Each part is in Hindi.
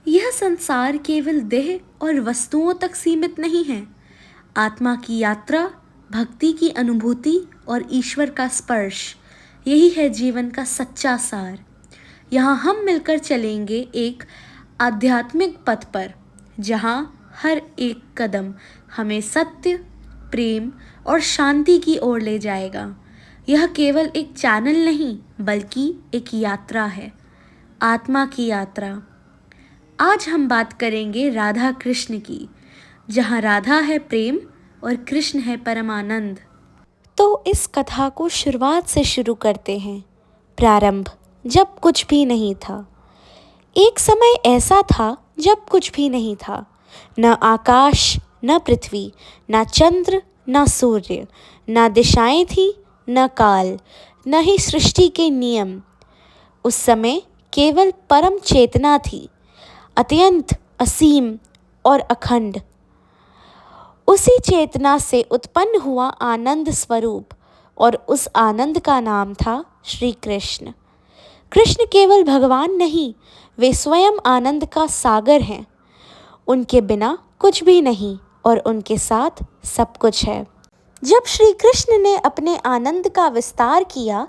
यह संसार केवल देह और वस्तुओं तक सीमित नहीं है। आत्मा की यात्रा, भक्ति की अनुभूति और ईश्वर का स्पर्श, यही है जीवन का सच्चा सार। यहाँ हम मिलकर चलेंगे एक आध्यात्मिक पथ पर, जहाँ हर एक कदम हमें सत्य, प्रेम और शांति की ओर ले जाएगा। यह केवल एक चैनल नहीं, बल्कि एक यात्रा है, आत्मा की यात्रा। आज हम बात करेंगे राधा कृष्ण की, जहाँ राधा है प्रेम और कृष्ण है परमानंद। तो इस कथा को शुरुआत से शुरू करते हैं। प्रारंभ, जब कुछ भी नहीं था। एक समय ऐसा था जब कुछ भी नहीं था, न आकाश, न पृथ्वी, न चंद्र, न सूर्य, न दिशाएं थी, न काल, न ही सृष्टि के नियम। उस समय केवल परम चेतना थी, अत्यंत, असीम और अखंड। उसी चेतना से उत्पन्न हुआ आनंद स्वरूप, और उस आनंद का नाम था श्री कृष्ण। कृष्ण केवल भगवान नहीं, वे स्वयं आनंद का सागर हैं। उनके बिना कुछ भी नहीं और उनके साथ सब कुछ है। जब श्री कृष्ण ने अपने आनंद का विस्तार किया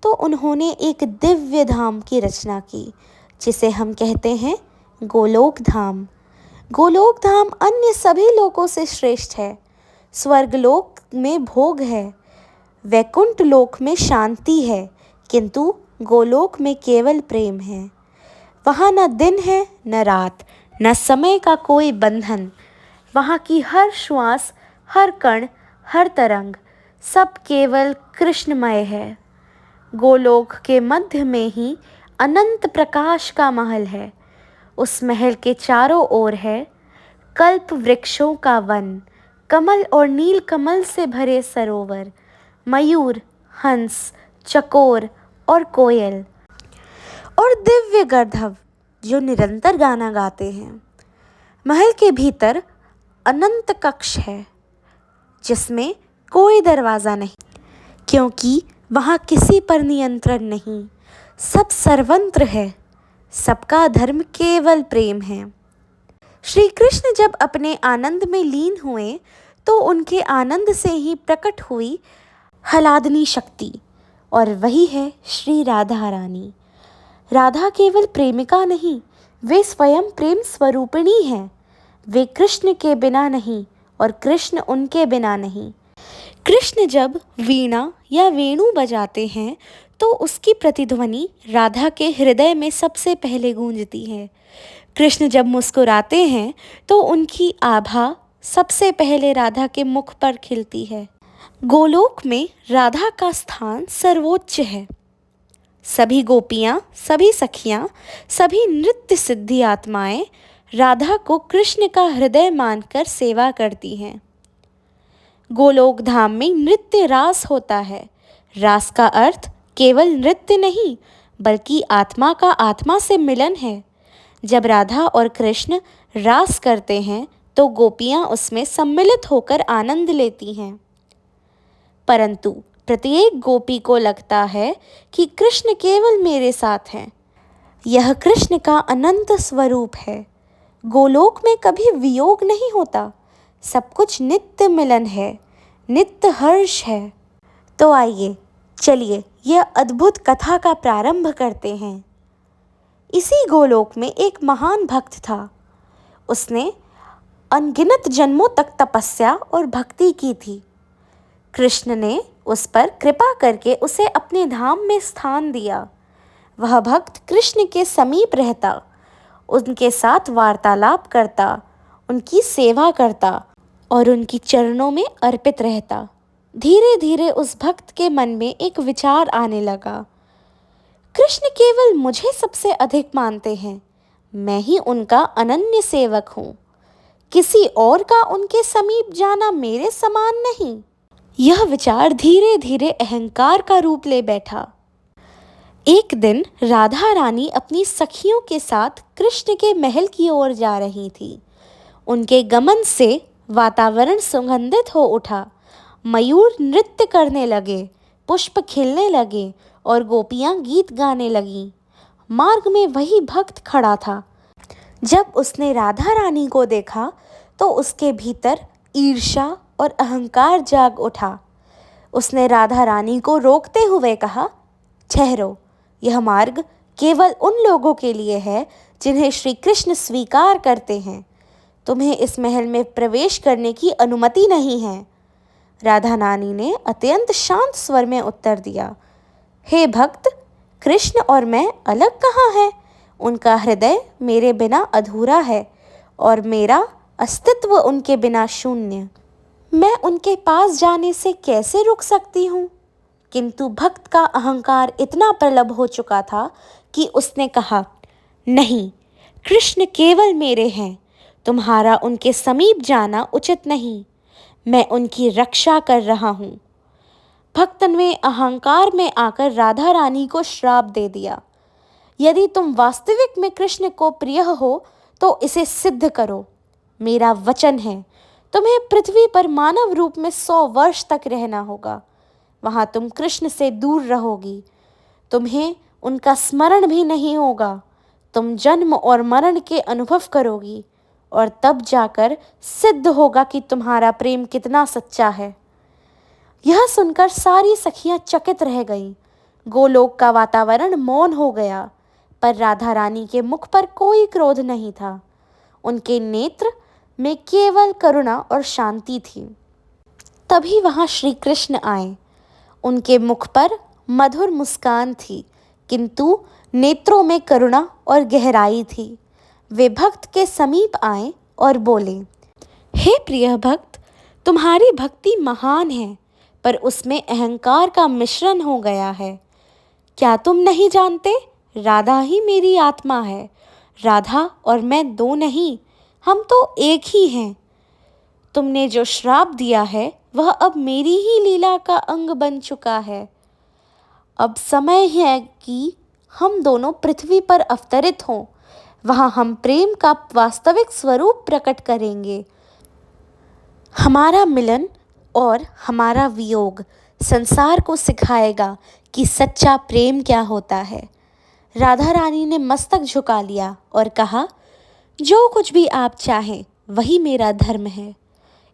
तो उन्होंने एक दिव्य धाम की रचना की, जिसे हम कहते हैं गोलोक धाम। गोलोक धाम अन्य सभी लोकों से श्रेष्ठ है। स्वर्गलोक में भोग है, वैकुंठ लोक में शांति है, किंतु गोलोक में केवल प्रेम है। वहाँ न दिन है न रात, न समय का कोई बंधन। वहाँ की हर श्वास, हर कण, हर तरंग, सब केवल कृष्णमय है। गोलोक के मध्य में ही अनंत प्रकाश का महल है। उस महल के चारों ओर है कल्प वृक्षों का वन, कमल और नील कमल से भरे सरोवर, मयूर, हंस, चकोर और कोयल, और दिव्य गंधर्व जो निरंतर गाना गाते हैं। महल के भीतर अनंत कक्ष है, जिसमें कोई दरवाज़ा नहीं, क्योंकि वहाँ किसी पर नियंत्रण नहीं। सब सर्वत्र है, सबका धर्म केवल प्रेम है। श्री कृष्ण जब अपने आनंद में लीन हुए तो उनके आनंद से ही प्रकट हुई हलादनी शक्ति, और वही है श्री राधा रानी। राधा केवल प्रेमिका नहीं, वे स्वयं प्रेम स्वरूपिणी हैं। वे कृष्ण के बिना नहीं और कृष्ण उनके बिना नहीं। कृष्ण जब वीणा या वेणु बजाते हैं तो उसकी प्रतिध्वनि राधा के हृदय में सबसे पहले गूंजती है। कृष्ण जब मुस्कुराते हैं तो उनकी आभा सबसे पहले राधा के मुख पर खिलती है। गोलोक में राधा का स्थान सर्वोच्च है। सभी गोपियाँ, सभी सखियाँ, सभी नृत्य सिद्धि आत्माएं राधा को कृष्ण का हृदय मानकर सेवा करती हैं। गोलोक धाम में नृत्य रास होता है। रास का अर्थ केवल नृत्य नहीं, बल्कि आत्मा का आत्मा से मिलन है। जब राधा और कृष्ण रास करते हैं तो गोपियाँ उसमें सम्मिलित होकर आनंद लेती हैं। परंतु प्रत्येक गोपी को लगता है कि कृष्ण केवल मेरे साथ हैं। यह कृष्ण का अनंत स्वरूप है। गोलोक में कभी वियोग नहीं होता, सब कुछ नित्य मिलन है, नित्य हर्ष है। तो आइए, चलिए यह अद्भुत कथा का प्रारंभ करते हैं। इसी गोलोक में एक महान भक्त था। उसने अनगिनत जन्मों तक तपस्या और भक्ति की थी। कृष्ण ने उस पर कृपा करके उसे अपने धाम में स्थान दिया। वह भक्त कृष्ण के समीप रहता, उनके साथ वार्तालाप करता, उनकी सेवा करता और उनकी चरणों में अर्पित रहता। धीरे धीरे उस भक्त के मन में एक विचार आने लगा, कृष्ण केवल मुझे सबसे अधिक मानते हैं, मैं ही उनका अनन्य सेवक हूँ। किसी और का उनके समीप जाना मेरे समान नहीं। यह विचार धीरे धीरे अहंकार का रूप ले बैठा। एक दिन राधा रानी अपनी सखियों के साथ कृष्ण के महल की ओर जा रही थी। उनके गमन से वातावरण सुगंधित हो उठा। मयूर नृत्य करने लगे, पुष्प खिलने लगे और गोपियां गीत गाने लगीं। मार्ग में वही भक्त खड़ा था जब उसने राधा रानी को देखा तो उसके भीतर ईर्ष्या और अहंकार जाग उठा। उसने राधा रानी को रोकते हुए कहा, ठहरो, यह मार्ग केवल उन लोगों के लिए है जिन्हें श्री कृष्ण स्वीकार करते हैं। तुम्हें इस महल में प्रवेश करने की अनुमति नहीं है। राधा रानी ने अत्यंत शांत स्वर में उत्तर दिया, हे भक्त, कृष्ण और मैं अलग कहाँ हैं? उनका हृदय मेरे बिना अधूरा है और मेरा अस्तित्व उनके बिना शून्य। मैं उनके पास जाने से कैसे रुक सकती हूँ? किंतु भक्त का अहंकार इतना प्रबल हो चुका था कि उसने कहा, नहीं, कृष्ण केवल मेरे हैं। तुम्हारा उनके समीप जाना उचित नहीं। मैं उनकी रक्षा कर रहा हूँ। भक्त ने अहंकार में आकर राधा रानी को श्राप दे दिया, यदि तुम वास्तविक में कृष्ण को प्रिय हो तो इसे सिद्ध करो। मेरा वचन है, तुम्हें पृथ्वी पर मानव रूप में 100 वर्ष तक रहना होगा। वहां तुम कृष्ण से दूर रहोगी। तुम्हें उनका स्मरण भी नहीं होगा। तुम जन्म और मरण के अनुभव करोगी और तब जाकर सिद्ध होगा कि तुम्हारा प्रेम कितना सच्चा है। यह सुनकर सारी सखियां चकित रह गईं। गोलोक का वातावरण मौन हो गया, पर राधा रानी के मुख पर कोई क्रोध नहीं था। उनके नेत्र में केवल करुणा और शांति थी। तभी वहां श्री कृष्ण आए। उनके मुख पर मधुर मुस्कान थी, किंतु नेत्रों में करुणा और गहराई थी। वे भक्त के समीप आए और बोले, हे प्रिय भक्त, तुम्हारी भक्ति महान है, पर उसमें अहंकार का मिश्रण हो गया है। क्या तुम नहीं जानते? राधा ही मेरी आत्मा है। राधा और मैं दो नहीं, हम तो एक ही हैं। तुमने जो श्राप दिया है वह अब मेरी ही लीला का अंग बन चुका है। अब समय है कि हम दोनों पृथ्वी पर अवतरित हों। वहां हम प्रेम का वास्तविक स्वरूप प्रकट करेंगे। हमारा मिलन और हमारा वियोग संसार को सिखाएगा कि सच्चा प्रेम क्या होता है। राधा रानी ने मस्तक झुका लिया और कहा, जो कुछ भी आप चाहें वही मेरा धर्म है।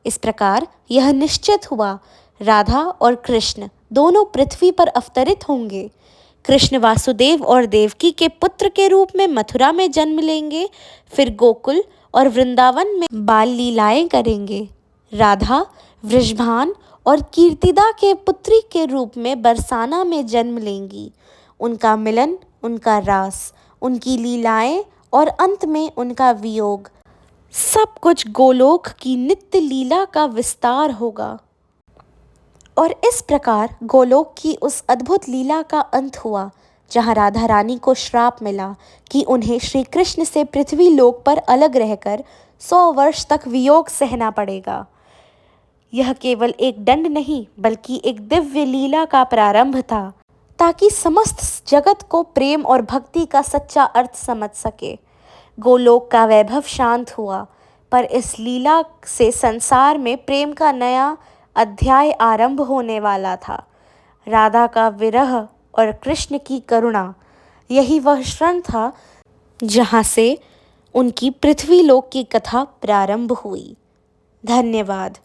इस प्रकार यह निश्चित हुआ, राधा और कृष्ण दोनों पृथ्वी पर अवतरित होंगे। कृष्ण वासुदेव और देवकी के पुत्र के रूप में मथुरा में जन्म लेंगे, फिर गोकुल और वृंदावन में बाल लीलाएं करेंगे। राधा वृषभान और कीर्तिदा के पुत्री के रूप में बरसाना में जन्म लेंगी। उनका मिलन, उनका रास, उनकी लीलाएं और अंत में उनका वियोग, सब कुछ गोलोक की नित्य लीला का विस्तार होगा। और इस प्रकार गोलोक की उस अद्भुत लीला का अंत हुआ, जहाँ राधा रानी को श्राप मिला कि उन्हें श्री कृष्ण से पृथ्वी लोक पर अलग रहकर 100 वर्ष तक वियोग सहना पड़ेगा। यह केवल एक दंड नहीं, बल्कि एक दिव्य लीला का प्रारंभ था, ताकि समस्त जगत को प्रेम और भक्ति का सच्चा अर्थ समझ सके। गोलोक का वैभव शांत हुआ, पर इस लीला से संसार में प्रेम का नया अध्याय आरंभ होने वाला था। राधा का विरह और कृष्ण की करुणा, यही वह क्षण था जहाँ से उनकी पृथ्वी लोक की कथा प्रारंभ हुई। धन्यवाद।